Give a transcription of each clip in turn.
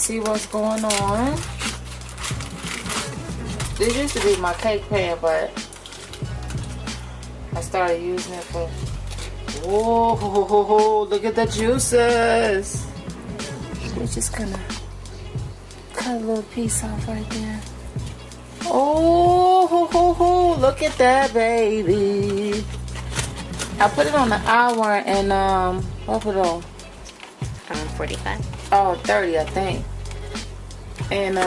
see what's going on. This used to be my cake pan, but I started using it for... Whoa, look at the juices. We're just gonna cut a little piece off right there. Oh, look at that, baby. I put it on the hour and, what put it on? 45. Oh, 30, I think. And,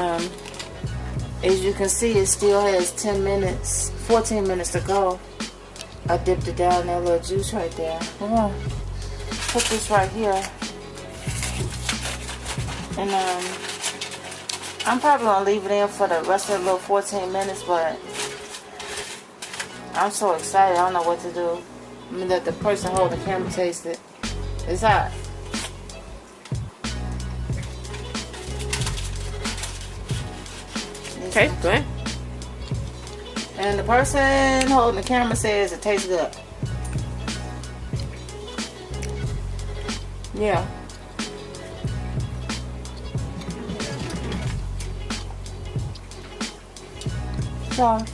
as you can see, it still has 14 minutes to go. I dipped it down in that little juice right there. I'm gonna put this right here. And, I'm probably gonna leave it in for the rest of the little 14 minutes, but I'm so excited, I don't know what to do. I mean, let the person holding the camera taste it. It's hot. Okay, good. And the person holding the camera says it tastes good. Yeah. So,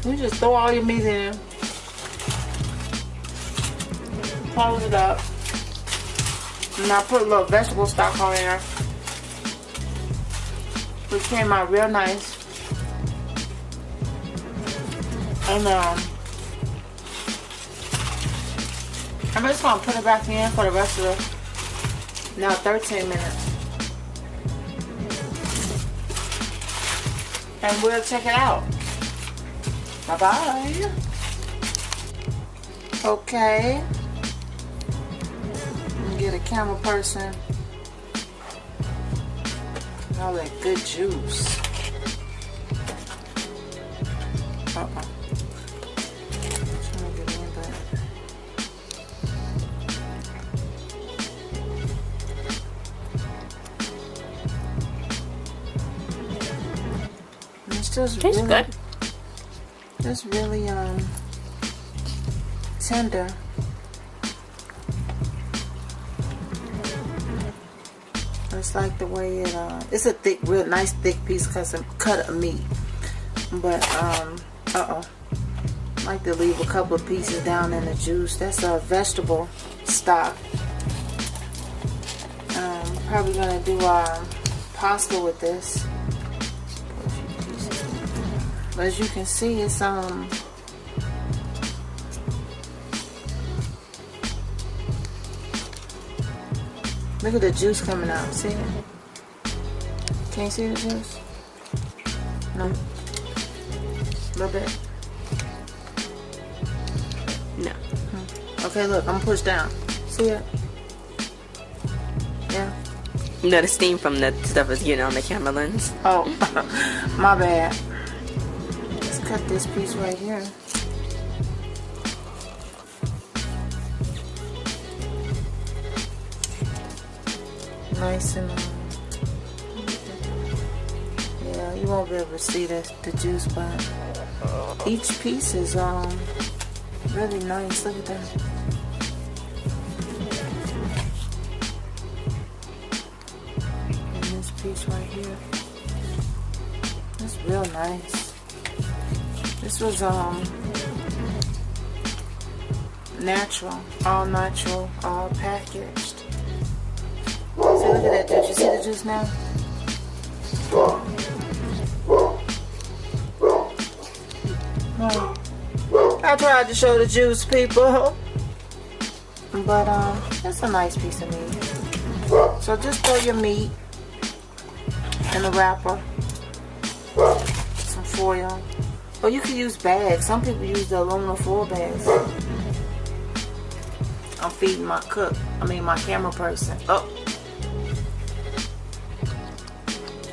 you just throw all your meat in. Close it up. And I put a little vegetable stock on there. Which came out real nice. And I'm just gonna put it back in for the rest of the now 13 minutes. And we'll check it out. Bye bye. Okay. Get a camera person. All that good juice. It's tastes really good. It's really tender. It's like the way it it's a thick, real nice thick piece cut of meat. But I like to leave a couple of pieces down in the juice. That's a vegetable stock. Probably gonna do pasta with this. But as you can see, it's look at the juice coming out. See it? Can you see the juice? No. A little bit. No. Okay, look, I'm pushed down. See it? Yeah. No, the steam from the stuff is getting on the camera lens. Oh, my bad. Let's cut this piece right here. Nice and yeah, you won't be able to see the juice, but each piece is really nice. Look at that. And this piece right here, it's real nice. This was natural, all packaged. See, look at that juice. You see the juice now? I tried to show the juice, people. But, that's a nice piece of meat. So just throw your meat in the wrapper. Some foil. Or you can use bags. Some people use the aluminum foil bags. I'm feeding my my camera person. Oh.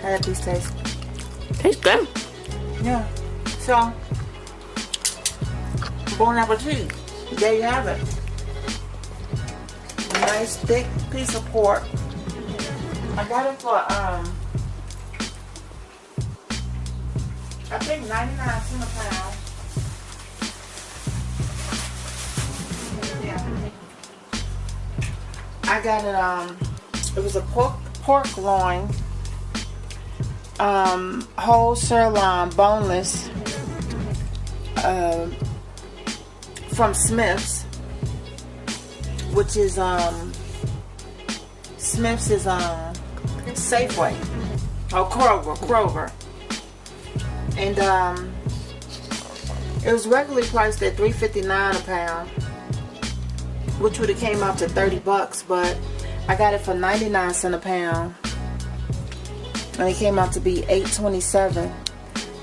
How that piece taste? Tastes good. Yeah. So, bon appetit. There you have it. A nice thick piece of pork. I got it for I think 99 cents a pound. Yeah. I got it it was a pork pork loin, whole sirloin, boneless, from Smith's, which is Smith's is Safeway, or Kroger, and it was regularly priced at $3.59 a pound, which would have came out to $30, but I got it for 99 cents a pound, and it came out to be $8.27.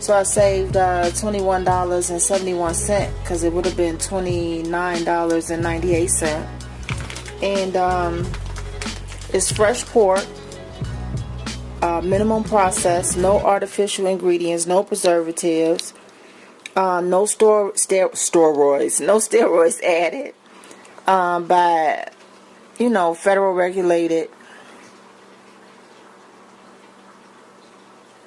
So I saved $21.71 because it would have been $29.98. And it's fresh pork, minimum processed, no artificial ingredients, no preservatives, no steroids added, by, you know, federal regulated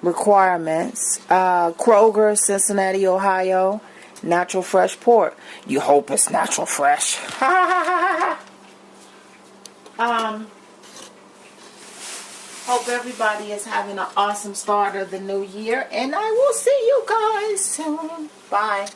requirements. Kroger, Cincinnati, Ohio, natural fresh pork. You hope it's natural fresh. Hope everybody is having an awesome start of the new year, and I will see you guys soon. Bye.